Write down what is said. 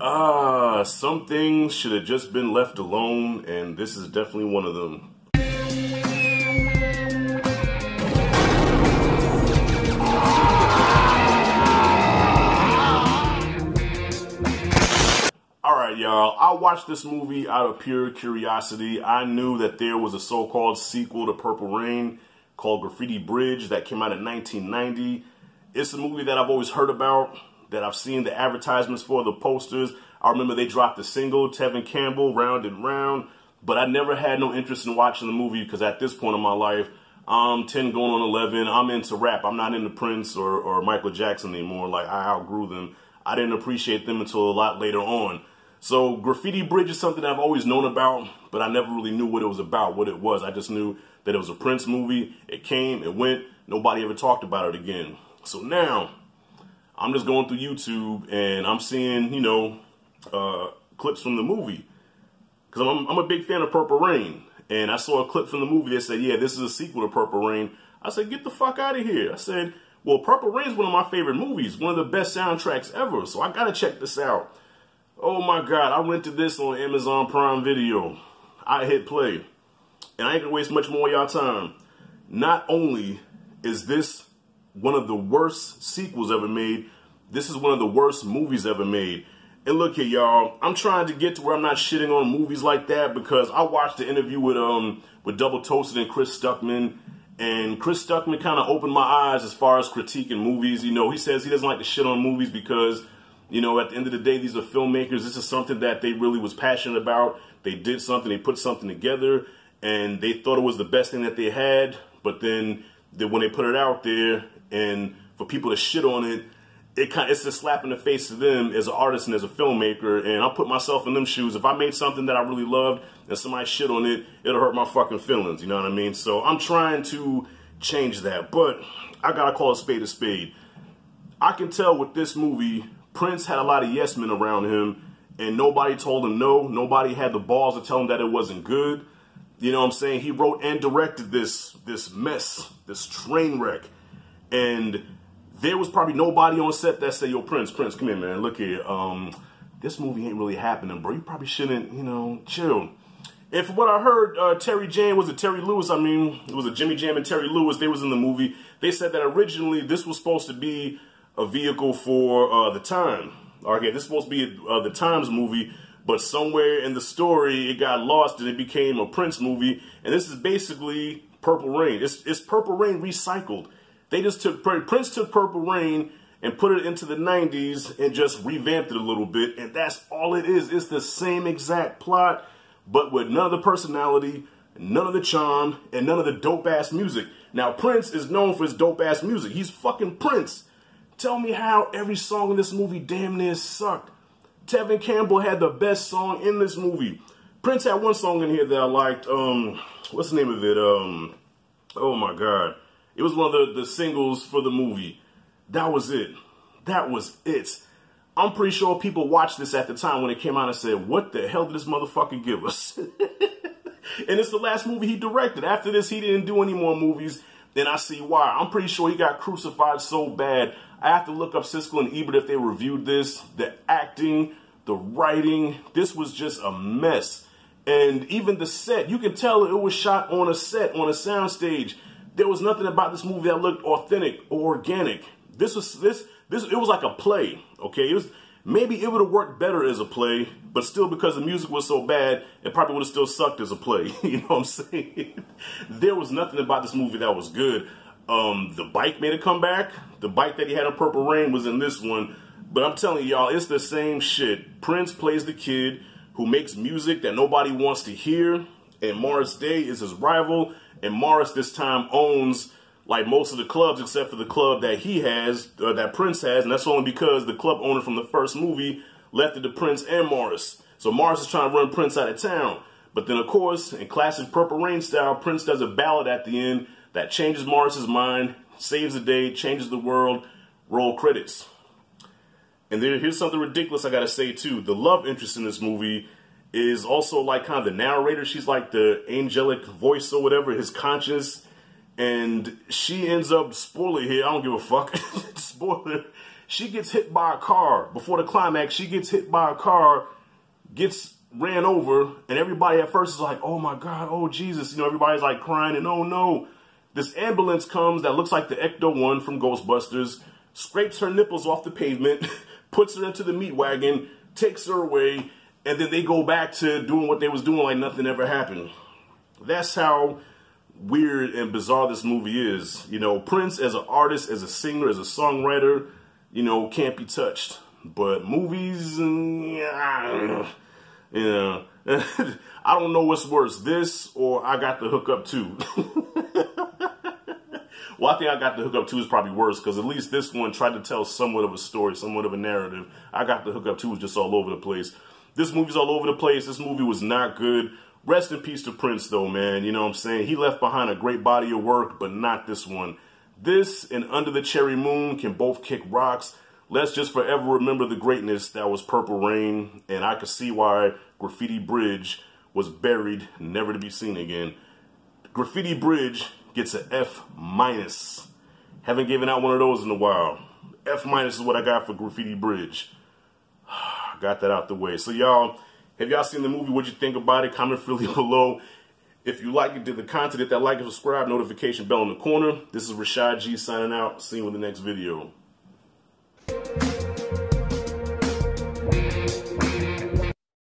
Some things should have just been left alone, and this is definitely one of them. Alright, y'all, I watched this movie out of pure curiosity. I knew that there was a so-called sequel to Purple Rain called Graffiti Bridge that came out in 1990. It's a movie that I've always heard about, that I've seen the advertisements for, the posters. I remember they dropped the single, Tevin Campbell, Round and Round, but I never had no interest in watching the movie because at this point in my life, I'm 10 going on 11, I'm into rap. I'm not into Prince or Michael Jackson anymore. Like, I outgrew them. I didn't appreciate them until a lot later on. So Graffiti Bridge is something I've always known about, but I never really knew what it was about, what it was. I just knew that it was a Prince movie. It came, it went, nobody ever talked about it again. So now, I'm just going through YouTube and I'm seeing, you know, clips from the movie. Because I'm a big fan of Purple Rain. And I saw a clip from the movie that said, yeah, this is a sequel to Purple Rain. I said, get the fuck out of here. I said, well, Purple Rain is one of my favorite movies, one of the best soundtracks ever. So I gotta check this out. Oh my God, I rented this on Amazon Prime Video. I hit play. And I ain't gonna waste much more of y'all time. Not only is this one of the worst sequels ever made, this is one of the worst movies ever made. And look here, y'all, I'm trying to get to where I'm not shitting on movies like that because I watched the interview with Double Toasted and Chris Stuckman. And Chris Stuckman kind of opened my eyes as far as critiquing movies. You know, he says he doesn't like to shit on movies because, you know, at the end of the day, these are filmmakers. This is something that they really was passionate about. They did something, they put something together, and they thought it was the best thing that they had. But then when they put it out there and for people to shit on it, it's a slap in the face to them as an artist and as a filmmaker. And I'll put myself in them shoes. If I made something that I really loved and somebody shit on it, it'll hurt my fucking feelings. You know what I mean? So I'm trying to change that. But I gotta call a spade a spade. I can tell with this movie, Prince had a lot of yes men around him, and nobody told him no. Nobody had the balls to tell him that it wasn't good. You know what I'm saying? He wrote and directed this mess, this train wreck. And there was probably nobody on set that said, yo, Prince, come here, man. Look here. This movie ain't really happening, bro. You probably shouldn't, you know, chill. And from what I heard, Terry Lewis, I mean, it was a Jimmy Jam and Terry Lewis. They was in the movie. They said that originally this was supposed to be a vehicle for The Time. Okay, this is supposed to be the Times movie, but somewhere in the story, it got lost and it became a Prince movie. And this is basically Purple Rain. It's Purple Rain recycled. They just Prince took Purple Rain and put it into the 90s and just revamped it a little bit. And that's all it is. It's the same exact plot, but with none of the personality, none of the charm, and none of the dope-ass music. Now, Prince is known for his dope-ass music. He's fucking Prince. Tell me how every song in this movie damn near sucked. Tevin Campbell had the best song in this movie. Prince had one song in here that I liked. What's the name of it? Oh my God. It was one of the singles for the movie. That was it. That was it. I'm pretty sure people watched this at the time when it came out and said, what the hell did this motherfucker give us? And it's the last movie he directed. After this, he didn't do any more movies. Then I see why. I'm pretty sure he got crucified so bad. I have to look up Siskel and Ebert if they reviewed this. The acting, the writing, this was just a mess. And even the set, you can tell it was shot on a set, on a soundstage. There was nothing about this movie that looked authentic or organic. It was like a play, okay? Maybe it would have worked better as a play, but still because the music was so bad, it probably would have still sucked as a play. You know what I'm saying? There was nothing about this movie that was good. The bike made a comeback. The bike that he had in Purple Rain was in this one. But I'm telling y'all, it's the same shit. Prince plays the kid who makes music that nobody wants to hear, and Morris Day is his rival, and Morris this time owns like most of the clubs except for the club that he has, that Prince has, and that's only because the club owner from the first movie left it to Prince and Morris. So Morris is trying to run Prince out of town. But then, of course, in classic Purple Rain style, Prince does a ballad at the end that changes Morris's mind, saves the day, changes the world, roll credits. And here's something ridiculous I gotta say too. The love interest in this movie is also like kind of the narrator. She's like the angelic voice or whatever, his conscience. And she ends up, spoiler here, I don't give a fuck, spoiler, She gets hit by a car. Before the climax, she gets hit by a car, gets ran over, and everybody at first is like, oh my God, oh Jesus. You know, everybody's like crying and oh no. This ambulance comes that looks like the Ecto-1 from Ghostbusters, scrapes her nipples off the pavement, puts her into the meat wagon, takes her away, and then they go back to doing what they was doing like nothing ever happened. That's how weird and bizarre this movie is. You know, Prince as an artist, as a singer, as a songwriter, you know, can't be touched. But movies, yeah, I don't know what's worse, this or I Got the Hookup 2. Well, I think I Got the Hookup 2 is probably worse, because at least this one tried to tell somewhat of a story, somewhat of a narrative. I Got the Hookup 2 was just all over the place. This movie's all over the place. This movie was not good. Rest in peace to Prince, though, man. You know what I'm saying? He left behind a great body of work, but not this one. This and Under the Cherry Moon can both kick rocks. Let's just forever remember the greatness that was Purple Rain, and I could see why Graffiti Bridge was buried, never to be seen again. Graffiti Bridge gets an F-. Haven't given out one of those in a while. F- is what I got for Graffiti Bridge. Got that out the way. So y'all, have y'all seen the movie? What'd you think about it? Comment freely below. If you like it, did the content, hit that like and subscribe, notification bell in the corner. This is Rashad G signing out. See you in the next video.